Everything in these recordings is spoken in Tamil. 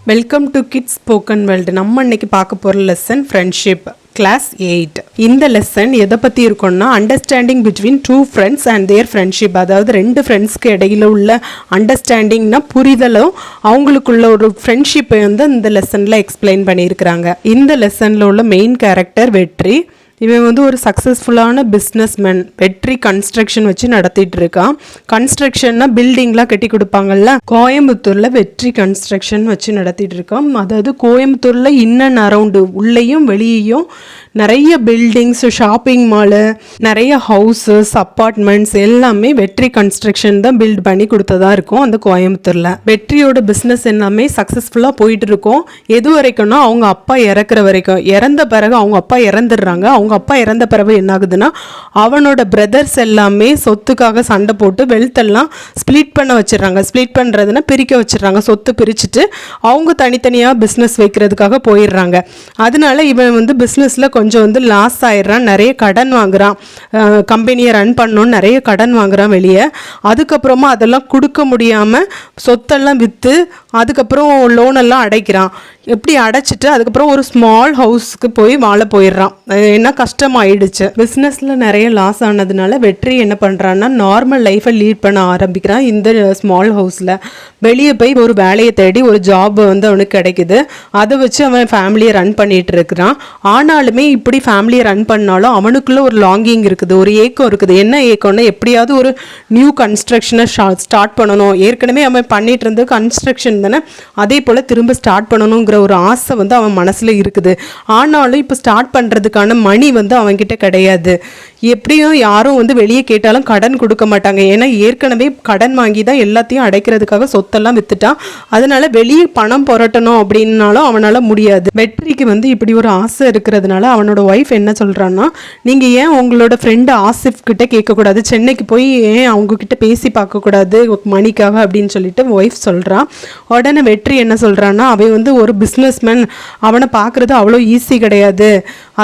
Welcome to kids spoken world. நம்ம இன்னைக்கு பார்க்க போகிற லெசன் ஃப்ரெண்ட்ஷிப் கிளாஸ் 8. இந்த லெசன் எதை பற்றி இருக்கும்னா understanding between two friends and their friendship. அதாவது ரெண்டு ஃப்ரெண்ட்ஸ்க்கு இடையில உள்ள அண்டர்ஸ்டாண்டிங்னா புரிதலும் அவங்களுக்குள்ள ஒரு ஃப்ரெண்ட்ஷிப்பை வந்து இந்த லெசனில் எக்ஸ்பிளைன் பண்ணியிருக்கிறாங்க. இந்த லெசனில் உள்ள மெயின் கேரக்டர் வெற்றி. இவன் வந்து ஒரு சக்ஸஸ்ஃபுல்லான பிஸ்னஸ்மேன். வெற்றி கன்ஸ்ட்ரக்ஷன் வச்சு நடத்திட்டு இருக்கான். கன்ஸ்ட்ரக்ஷன்னா பில்டிங்லாம் கட்டி கொடுப்பாங்கல்ல, கோயம்புத்தூரில் வெற்றி கன்ஸ்ட்ரக்ஷன் வச்சு நடத்திட்டு இருக்கான். அதாவது கோயம்புத்தூரில் இன் அண்ட் அரவுண்டு உள்ளேயும் வெளியேயும் நிறைய பில்டிங்ஸ், ஷாப்பிங் மாலு, நிறைய ஹவுசஸ், அப்பார்ட்மெண்ட்ஸ் எல்லாமே வெற்றி கன்ஸ்ட்ரக்ஷன் தான் பில்ட் பண்ணி கொடுத்ததா இருக்கும் அந்த கோயம்புத்தூரில். வெற்றியோட பிஸ்னஸ் எல்லாமே சக்ஸஸ்ஃபுல்லாக போயிட்டு இருக்கும். எது வரைக்கும்னா அவங்க அப்பா இறக்குற வரைக்கும். இறந்த பிறகு அவங்க அப்பா இறந்துடுறாங்க. அவங்க அப்பா இறந்த பிறகு என்ன ஆகுதுன்னா அவனோட பிரதர்ஸ் எல்லாமே சொத்துக்காக சண்டை போட்டு வெல்த் எல்லாம் ஸ்ப்ளிட் பண்ண வச்சிடறாங்க. ஸ்ப்ளிட் பண்ணுறதுன்னா பிரிக்க வச்சிடறாங்க. சொத்து பிரிச்சுட்டு அவங்க தனித்தனியாக பிஸ்னஸ் வைக்கிறதுக்காக போயிடுறாங்க. அதனால இவன் வந்து பிஸ்னஸில் கொஞ்சம் வந்து லாஸ் ஆயிடுறான். நிறைய கடன் வாங்குறான். கம்பெனியை ரன் பண்ணணும்னு நிறைய கடன் வாங்குறான் வெளியே. அதுக்கப்புறமா அதெல்லாம் கொடுக்க முடியாமல் சொத்தெல்லாம் விற்று அதுக்கப்புறம் லோனெல்லாம் அடைக்கிறான். எப்படி அடைச்சிட்டு அதுக்கப்புறம் ஒரு ஸ்மால் ஹவுஸ்க்கு போய் வாழ போயிடுறான். என்ன கஷ்டமாயிடுச்சு. பிஸ்னஸில் நிறைய லாஸ் ஆனதுனால வெற்றி என்ன பண்ணுறான்னா நார்மல் லைஃப்பை லீட் பண்ண ஆரம்பிக்கிறான். இந்த ஸ்மால் ஹவுஸில் வெளியே போய் ஒரு வேலையை தேடி ஒரு ஜாப் வந்து அவனுக்கு கிடைக்குது. அதை வச்சு அவன் ஃபேமிலியை ரன் பண்ணிட்டு இருக்கிறான். ஆனாலுமே இப்படி ஃபேமிலியை ரன் பண்ணாலும் அவனுக்குள்ள ஒரு லாங்கிங் இருக்குது, ஒரு ஏக்கம் இருக்குது. என்ன ஏக்கம்னா எப்படியாவது ஒரு நியூ கன்ஸ்ட்ரக்ஷனை ஸ்டார்ட் பண்ணணும். ஏற்கனவே அவன் பண்ணிட்டு இருந்த கன்ஸ்ட்ரக்ஷன் தானே, அதே போல் திரும்ப ஸ்டார்ட் பண்ணணுங்கிற ஒரு ஆசை வந்து அவன் மனசில் இருக்குது. ஆனாலும் இப்போ ஸ்டார்ட் பண்ணுறதுக்கான மணி வந்து அவன்கிட்ட கிடையாது. எப்படியும் யாரும் வந்து வெளியே கேட்டாலும் கடன் கொடுக்க மாட்டாங்க. ஏன்னா ஏற்கனவே கடன் வாங்கி தான் எல்லாத்தையும் அடைக்கிறதுக்காக சொத்தெல்லாம் வித்துட்டான். அதனால வெளியே பணம் புரட்டணும் அப்படின்னாலும் அவனால் முடியாது. வெற்றிக்கு வந்து இப்படி ஒரு ஆசை இருக்கிறதுனால அவனோட ஒய்ஃப் என்ன சொல்கிறான்னா, நீங்கள் ஏன் உங்களோட ஃப்ரெண்டு ஆசிஃப் கிட்ட கேட்கக்கூடாது, சென்னைக்கு போய் ஏன் அவங்கக்கிட்ட பேசி பார்க்கக்கூடாது மணிக்காக அப்படின்னு சொல்லிட்டு ஒய்ஃப் சொல்கிறான். உடனே வெற்றி என்ன சொல்கிறான்னா, அவன் வந்து ஒரு பிஸ்னஸ்மேன், அவனை பார்க்குறது அவ்வளோ ஈஸி கிடையாது.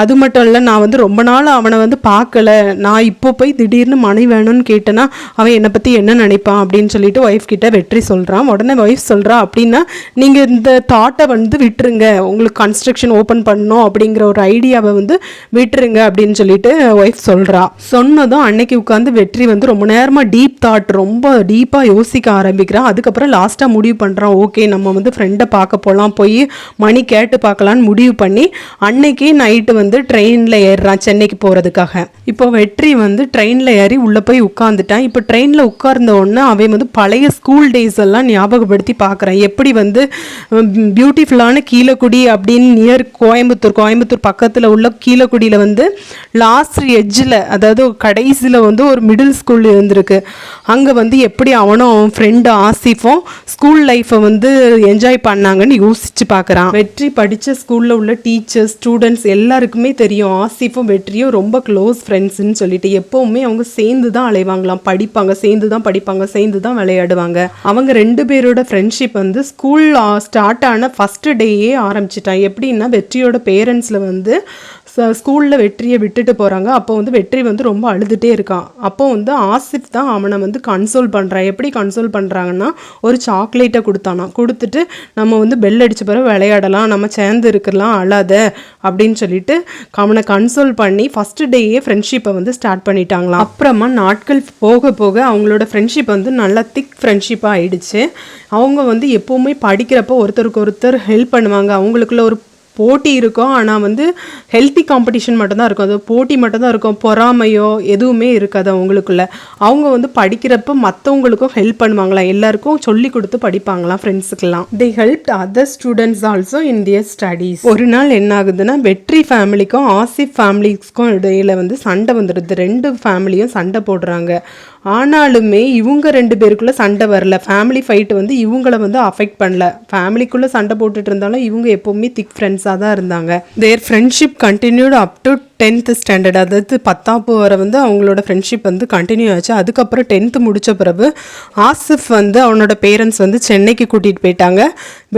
அது மட்டும் இல்லை, நான் வந்து ரொம்ப நாள் அவனை வந்து பார்க்கல. நான் இப்போ போய் திடீர்னு மணி வேணும்னு கேட்டேன்னா அவன் என்னை பற்றி என்ன நினைப்பான் அப்படின்னு சொல்லிட்டு ஒய்ஃப் கிட்ட வெற்றி சொல்கிறான். உடனே ஒய்ஃப் சொல்கிறா, அப்படின்னா நீங்கள் இந்த தாட்டை வந்து விட்டுருங்க, உங்களுக்கு கன்ஸ்ட்ரக்ஷன் ஓப்பன் பண்ணணும் அப்படிங்கிற ஒரு ஐடியாவை வந்து விட்டுருங்க அப்படின்னு சொல்லிட்டு ஒய்ஃப் சொல்கிறா. சொன்னதும் அன்னைக்கு உட்காந்து வெற்றி வந்து ரொம்ப நேரமாக டீப் தாட், ரொம்ப டீப்பாக யோசிக்க ஆரம்பிக்கிறான். அதுக்கப்புறம் லாஸ்ட்டாக முடிவு பண்ணுறான், ஓகே நம்ம வந்து ஃப்ரெண்டை பார்க்க போகலாம், போய் மணி கேட்டு பார்க்கலான்னு முடிவு பண்ணி அன்னைக்கு நைட்டு வந்து ட்ரெயினில் ஏறுறான் சென்னைக்கு போகிறதுக்காக. இப்போ வெற்றி வந்து ட்ரெயினில் ஏறி உள்ளே போய் உட்காந்துட்டான். இப்போ ட்ரெயினில் உட்கார்ந்த உடனே அவன் வந்து பழைய ஸ்கூல் டேஸ் எல்லாம் ஞாபகப்படுத்தி பார்க்குறான். எப்படி வந்து பியூட்டிஃபுல்லான கீழக்குடி அப்படின்னு நியர் கோயம்புத்தூர் பக்கத்தில் உள்ள கீழக்குடியில் வந்து லாஸ்ட் எட்ஜில், அதாவது கடைசியில் வந்து ஒரு மிடில் ஸ்கூல் இருந்திருக்கு. அங்கே வந்து எப்படி அவனும் அவன் ஃப்ரெண்டு ஆசிஃபும் ஸ்கூல் லைஃப்பை வந்து என்ஜாய் பண்ணாங்கன்னு யோசிச்சு பார்க்குறான். வெற்றி படித்த ஸ்கூலில் உள்ள டீச்சர்ஸ், ஸ்டூடெண்ட்ஸ் எல்லாருக்குமே தெரியும் ஆசிஃபும் வெற்றியும் ரொம்ப க்ளோஸ் ஃப்ரெண்ட்ஸ்ன்னு சொல்லிட்டு. எப்போவுமே அவங்க சேர்ந்து தான் அலைவாங்களாம், படிப்பாங்க, சேர்ந்து தான் படிப்பாங்க, சேர்ந்து தான் விளையாடுவாங்க. அவங்க ரெண்டு பேரோட ஃப்ரெண்ட்ஷிப் வந்து ஸ்கூல் ஸ்டார்ட் ஆன ஃபஸ்ட்டு டேயே ஆரம்பிச்சிட்டான். எப்படின்னா வெற்றியோட பேரண்ட்ஸில் வந்து ஸ்கூலில் வெற்றியை விட்டுட்டு போகிறாங்க. அப்போ வந்து வெற்றி வந்து ரொம்ப அழுதுகிட்டே இருக்கான். அப்போ வந்து ஆசிஃப் தான் அவனை வந்து கன்சோல் பண்ணுறான். எப்படி கன்சோல் பண்ணுறாங்கன்னா, ஒரு சாக்லேட்டை கொடுத்தானா, கொடுத்துட்டு நம்ம வந்து பெல் அடித்த பிறகு விளையாடலாம், நம்ம சேர்ந்து இருக்கலாம், அழாத அப்படின்னு சொல்லிட்டு அவனை கன்சோல் பண்ணி ஃபஸ்ட்டு டேயே ஃப்ரெண்ட்ஷிப்பை வந்து ஸ்டார்ட் பண்ணிட்டாங்களாம். அப்புறமா நாட்கள் போக போக அவங்களோட ஃப்ரெண்ட்ஷிப் வந்து நல்லா திக் ஃப்ரெண்ட்ஷிப்பாக ஆயிடுச்சு. அவங்க வந்து எப்போவுமே படிக்கிறப்போ ஒருத்தருக்கு ஒருத்தர் ஹெல்ப் பண்ணுவாங்க. அவங்களுக்குள்ள ஒரு போட்டி இருக்கும், ஆனால் வந்து ஹெல்த்தி காம்படிஷன் மட்டும்தான் இருக்கும். அது போட்டி மட்டும்தான் இருக்கும், பொறாமையோ எதுவுமே இருக்காது அவங்களுக்குள்ள. அவங்க வந்து படிக்கிறப்ப மற்றவங்களுக்கும் ஹெல்ப் பண்ணுவாங்களாம், எல்லாருக்கும் சொல்லி கொடுத்து படிப்பாங்களாம் ஃப்ரெண்ட்ஸுக்கெல்லாம். They helped other students also in their studies. ஒரு நாள் என்ன ஆகுதுன்னா, வெற்றி ஃபேமிலிக்கும் ஆசிஃப் ஃபேமிலிஸ்க்கும் இடையில வந்து சண்டை வந்துடுது. ரெண்டு ஃபேமிலியும் சண்டை போடுறாங்க. ஆனாலுமே இவங்க ரெண்டு பேருக்குள்ளே சண்டை வரல. ஃபேமிலி ஃபைட்டு வந்து இவங்கள வந்து அஃபெக்ட் பண்ணல. ஃபேமிலிக்குள்ளே சண்டை போட்டுட்டு இருந்தாலும் இவங்க எப்போவுமே திக் ஃப்ரெண்ட்ஸாக தான் இருந்தாங்க. தேர் friendship continued up to 10th standard, அதாவது 10ஆம் வரை வந்து அவங்களோட ஃப்ரெண்ட்ஷிப் வந்து கண்டினியூ ஆச்சு. அதுக்கப்புறம் 10th முடித்த பிறகு ஆசிஃப் வந்து அவனோட பேரண்ட்ஸ் வந்து சென்னைக்கு கூட்டிகிட்டு போயிட்டாங்க.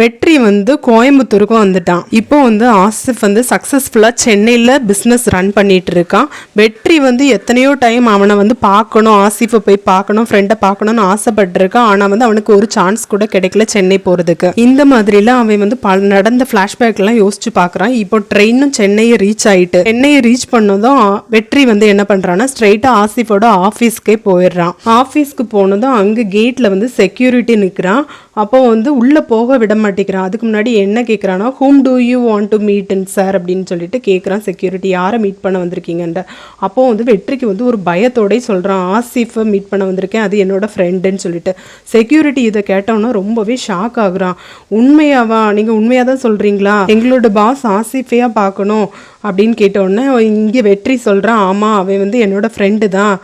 வெற்றி வந்து கோயம்புத்தூருக்கும் வந்துட்டான். இப்போ வந்து ஆசிஃப் வந்து சக்ஸஸ்ஃபுல்லாக சென்னையில் பிஸ்னஸ் ரன் பண்ணிட்டு இருக்கான். வெற்றி வந்து எத்தனையோ டைம் அவனை வந்து பார்க்கணும், ஆசிஃபை போய் பார்க்கணும், ஃப்ரெண்டை பார்க்கணும்னு ஆசைப்பட்டிருக்கான். ஆனால் வந்து அவனுக்கு ஒரு சான்ஸ் கூட கிடைக்கல சென்னை போகிறதுக்கு. இந்த மாதிரிலாம் அவன் வந்து நடந்த ஃப்ளாஷ்பேக்லாம் யோசிச்சு பார்க்குறான். இப்போ ட்ரெயினும் சென்னையை ரீச் ஆகிட்டு, சென்னையை ரீச் பண்ணதும் வெற்றி வந்து என்ன பண்ணுறான்னா ஸ்ட்ரைட்டாக ஆசிஃபோட ஆஃபீஸ்க்கே போயிடுறான். ஆஃபீஸ்க்கு போனதும் அங்கே கேட்டில் வந்து செக்யூரிட்டி நிற்கிறான். அப்போ வந்து உள்ளே போக விட மாட்டேங்கிறான். அதுக்கு முன்னாடி என்ன கேட்குறான்னா, whom do you want to meet in sir அப்படின்னு சொல்லிட்டு கேட்குறான் செக்யூரிட்டி, யாரை மீட் பண்ண வந்திருக்கீங்கன்ற. அப்போ வந்து வெற்றிக்கு வந்து ஒரு பயத்தோடய சொல்கிறான், ஆசிஃபை மீட் பண்ண வந்திருக்கேன், அது என்னோட ஃப்ரெண்டுன்னு சொல்லிட்டு. செக்யூரிட்டி இதை கேட்டோன்னா ரொம்பவே ஷாக் ஆகுறான். உண்மையாவா, நீங்கள் உண்மையாக தான் சொல்கிறீங்களா, எங்களோட பாஸ் ஆசிஃபையாக பார்க்கணும் அப்படின்னு கேட்டோடனே இங்கே வெற்றி சொல்கிறான், ஆமாம் அவன் வந்து என்னோட ஃப்ரெண்டு தான்,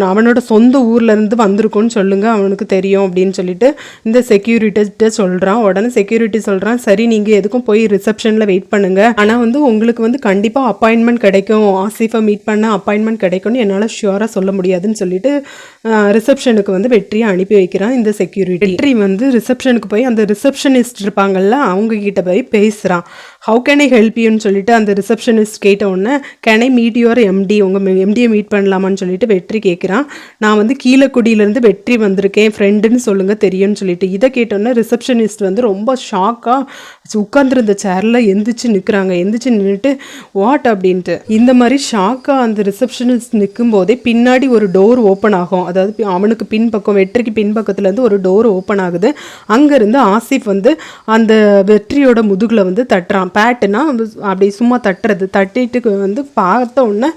அவனோட சொந்த ஊர்லேருந்து வந்திருக்கோன்னு சொல்லுங்கள், அவனுக்கு தெரியும் அப்படின்னு சொல்லிட்டு இந்த செக்யூரிட்டிகிட்ட சொல்கிறான். உடனே செக்யூரிட்டி சொல்கிறான், சரி நீங்கள் எதுக்கும் போய் ரிசப்ஷனில் வெயிட் பண்ணுங்கள், ஆனால் வந்து உங்களுக்கு வந்து கண்டிப்பாக அப்பாயின்மெண்ட் கிடைக்கும், ஆசிஃபை மீட் பண்ண அப்பாயின்மெண்ட் கிடைக்கும்னு என்னால் ஷியூராக சொல்ல முடியாதுன்னு சொல்லிட்டு ரிசப்ஷனுக்கு வந்து வெற்றியை அனுப்பி வைக்கிறான் இந்த செக்யூரிட்டி. வெற்றி வந்து ரிசப்ஷனுக்கு போய் அந்த ரிசப்ஷனிஸ்ட் இருப்பாங்கல்ல அவங்க கிட்ட போய் பேசுகிறான். ஹவு கேன் ஐ ஹெல்ப் யூன்னு சொல்லிட்டு அந்த ரிசப்ஷனிஸ்ட் கேட்ட உடனே, can I meet your empty, உங்கள் எம்டியை மீட் பண்ணலாமான்னு சொல்லிட்டு வெற்றி கேட்குறான். நான் வந்து கீழக்குடியிலேருந்து வெற்றி வந்திருக்கேன், ஃப்ரெண்டுன்னு சொல்லுங்கள் தெரியும்னு சொல்லிட்டு. இதை கேட்டோன்னே ரிசப்ஷனிஸ்ட் வந்து ரொம்ப ஷாக்காக உட்காந்துருந்த சேரில் எந்திரிச்சு நிற்கிறாங்க. எந்திரிச்சு நின்றுட்டு வாட் அப்படின்ட்டு இந்த மாதிரி ஷாக்காக அந்த ரிசப்ஷனிஸ்ட் நிற்கும் போதே பின்னாடி ஒரு டோர் ஓப்பன் ஆகும். அதாவது அவனுக்கு பின்பக்கம், வெற்றிக்கு பின்பக்கத்துலேருந்து ஒரு டோர் ஓப்பன் ஆகுது. அங்கேருந்து ஆசிஃப் வந்து அந்த வெற்றியோட முதுகில் வந்து தட்டுறான். பேட்டுனா அப்படி சும்மா தட்டுறது, தட்டிட்டு வந்து பார்த்த உடனே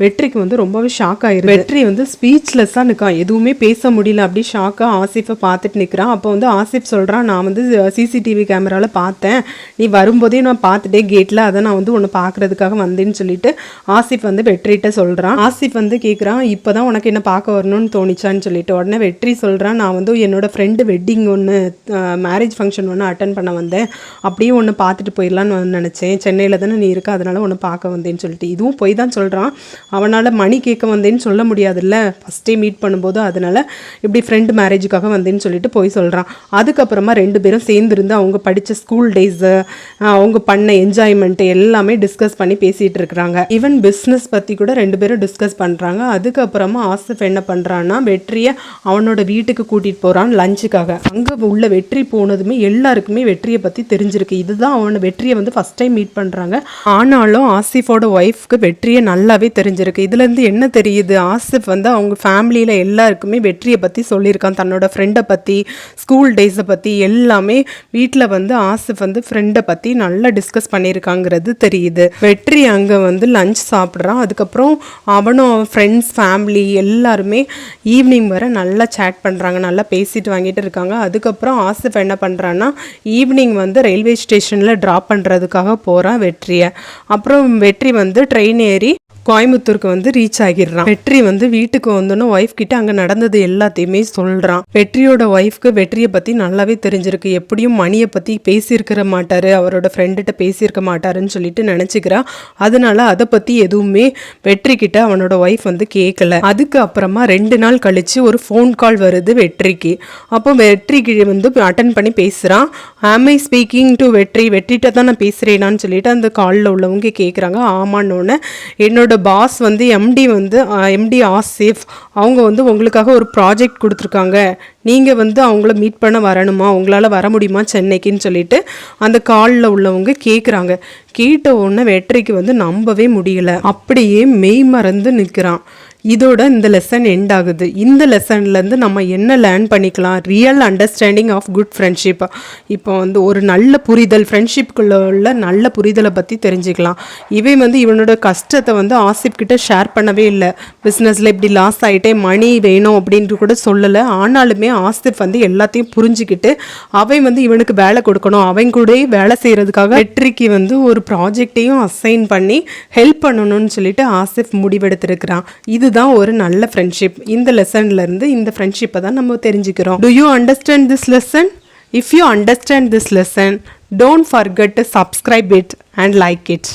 வெற்றிக்கு வந்து ரொம்பவே ஷாக் ஆயிருக்கு. வெற்றி வந்து ஸ்பீச்லெஸ்ஸாக நிற்கான், எதுவுமே பேச முடியல, அப்படி ஷாக்காக ஆசிஃபை பார்த்துட்டு நிற்கிறான். அப்போ வந்து ஆசிஃப் சொல்கிறான், நான் வந்து சிசிடிவி கேமராவில் பார்த்தேன், நீ வரும்போதே நான் பார்த்துட்டே கேட்டில், அதை நான் வந்து ஒன்று பார்க்குறதுக்காக வந்தேன்னு சொல்லிட்டு ஆசிஃப் வந்து வெற்றிகிட்ட சொல்கிறான். ஆசிஃப் வந்து கேட்குறான், இப்போ தான் உனக்கு என்ன பார்க்க வரணும்னு தோணிச்சான்னு சொல்லிட்டு. உடனே வெற்றி சொல்கிறான், நான் வந்து என்னோட ஃப்ரெண்டு வெட்டிங் ஒன்று, மேரேஜ் ஃபங்க்ஷன் ஒன்று அட்டன் பண்ண வந்தேன், அப்படியே ஒன்று பார்த்துட்டு போயிடலான்னு நினச்சேன், சென்னையில் தானே நீ இருக்க, அதனால் ஒன்று பார்க்க வந்தேன்னு சொல்லிட்டு. இதுவும் போய் தான் சொல்கிறான். அவனால் மணி கேட்க வந்தேன்னு சொல்ல முடியாதுல்ல ஃபஸ்ட்டே மீட் பண்ணும்போது, அதனால் இப்படி ஃப்ரெண்டு மேரேஜுக்காக வந்தேன்னு சொல்லிட்டு போய் சொல்கிறான். அதுக்கப்புறமா ரெண்டு பேரும் சேர்ந்துருந்து அவங்க படித்த ஸ்கூல் டேஸு, அவங்க பண்ண என்ஜாய்மெண்ட்டு எல்லாமே டிஸ்கஸ் பண்ணி பேசிகிட்டு இருக்கிறாங்க. ஈவன் பிஸ்னஸ் பற்றி கூட ரெண்டு பேரும் டிஸ்கஸ் பண்ணுறாங்க. அதுக்கப்புறமா ஆசிஃப் என்ன பண்ணுறான்னா வெற்றியை அவனோட வீட்டுக்கு கூட்டிகிட்டு போகிறான் லஞ்சுக்காக. அங்கே உள்ள வெற்றி போனதுமே எல்லாருக்குமே வெற்றியை பற்றி தெரிஞ்சிருக்கு. இதுதான் அவனை வெற்றியை வந்து ஃபஸ்ட் டைம் மீட் பண்ணுறாங்க. ஆனாலும் ஆசிஃபோட ஒய்ஃப்க்கு வெற்றியை நல்லாவே தெரிஞ்சிருக்கு. இதுலேருந்து என்ன தெரியுது, ஆசிஃப் வந்து அவங்க ஃபேமிலியில் எல்லாருக்குமே வெற்றியை பற்றி சொல்லியிருக்கான், தன்னோட ஃப்ரெண்டை பற்றி, ஸ்கூல் டேஸை பற்றி எல்லாமே வீட்டில் வந்து ஆசிஃப் வந்து ஃப்ரெண்டை பற்றி நல்லா டிஸ்கஸ் பண்ணியிருக்காங்கிறது தெரியுது. வெற்றி அங்கே வந்து லஞ்ச் சாப்பிட்றான். அதுக்கப்புறம் அவனும் ஃப்ரெண்ட்ஸ் ஃபேமிலி எல்லாருமே ஈவினிங் வரை நல்லா சேட் பண்ணுறாங்க, நல்லா பேசிட்டு வாங்கிட்டு இருக்காங்க. அதுக்கப்புறம் ஆசிஃப் என்ன பண்ணுறான்னா ஈவினிங் வந்து ரயில்வே ஸ்டேஷனில் ட்ராப் பண்ணுறதுக்காக போகிறான் வெற்றியை. அப்புறம் வெற்றி வந்து ட்ரெயின் ஏறி கோயம்புத்தூருக்கு வந்து ரீச் ஆகிடுறான். வெற்றி வந்து வீட்டுக்கு வந்தோன்னு ஒய்ஃப் கிட்ட அங்கே நடந்தது எல்லாத்தையுமே சொல்கிறான். வெற்றியோட ஒய்ஃப்க்கு வெற்றியை பற்றி நல்லாவே தெரிஞ்சிருக்கு. எப்படியும் மணியை பற்றி பேசியிருக்கிற மாட்டார், அவரோட ஃப்ரெண்டுகிட்ட பேசியிருக்க மாட்டாருன்னு சொல்லிட்டு நினச்சிக்கிறா. அதனால அதை பற்றி எதுவுமே வெற்றி கிட்ட அவனோட ஒய்ஃப் வந்து கேட்கல. அதுக்கு அப்புறமா 2 நாள் கழித்து ஒரு ஃபோன் கால் வருது வெற்றிக்கு. அப்போ வெற்றிக்கு வந்து அட்டன் பண்ணி பேசுகிறான். ஆம் ஐ ஸ்பீக்கிங் டு வெற்றி, வெற்றிகிட்ட தான் நான் பேசுகிறேனான்னு சொல்லிட்டு அந்த காலில் உள்ளவங்க கேட்குறாங்க. ஆமான்னொன்னே, என்னோட பாஸ் வந்து எம்டி ஆசிஃப் அவங்க வந்து உங்களுக்காக ஒரு ப்ராஜெக்ட் கொடுத்துருக்காங்க, நீங்கள் வந்து அவங்கள மீட் பண்ண வரணுமா, உங்களால் வர முடியுமா சென்னைக்குன்னு சொல்லிட்டு அந்த காலில் உள்ளவங்க கேட்குறாங்க. கேட்ட உடனே வெற்றிக்கு வந்து நம்பவே முடியல, அப்படியே மெய் மறந்து நிற்கிறான். இதோட இந்த லெசன் எண்ட் ஆகுது. இந்த லெசன்லேருந்து நம்ம என்ன லேர்ன் பண்ணிக்கலாம், real understanding of good friendship. இப்போ வந்து ஒரு நல்ல புரிதல், ஃப்ரெண்ட்ஷிப்புக்குள்ள உள்ள நல்ல புரிதலை பற்றி தெரிஞ்சுக்கலாம். இவன் வந்து இவனோட கஷ்டத்தை வந்து ஆசிஃப் கிட்ட ஷேர் பண்ணவே இல்லை. பிஸ்னஸில் இப்படி லாஸ் ஆகிட்டே மணி வேணும் அப்படின்ட்டு கூட சொல்லலை. ஆனாலுமே ஆசிஃப் வந்து எல்லாத்தையும் புரிஞ்சுக்கிட்டு அவன் வந்து இவனுக்கு வேலை கொடுக்கணும், அவன் கூட வேலை செய்கிறதுக்காக வெற்றிக்கு வந்து ஒரு ப்ராஜெக்டையும் அசைன் பண்ணி ஹெல்ப் பண்ணணும்னு சொல்லிட்டு ஆசிஃப் முடிவெடுத்திருக்கிறான். இது தான் ஒரு நல்ல ஃப்ரெண்ட்ஷிப். இந்த லெசன்ல இருந்து இந்த ஃப்ரெண்ட்ஷிப்பை தான் நம்ம தெரிஞ்சுக்கிறோம். Do you understand this lesson? If you understand this lesson, don't forget to subscribe it and like it.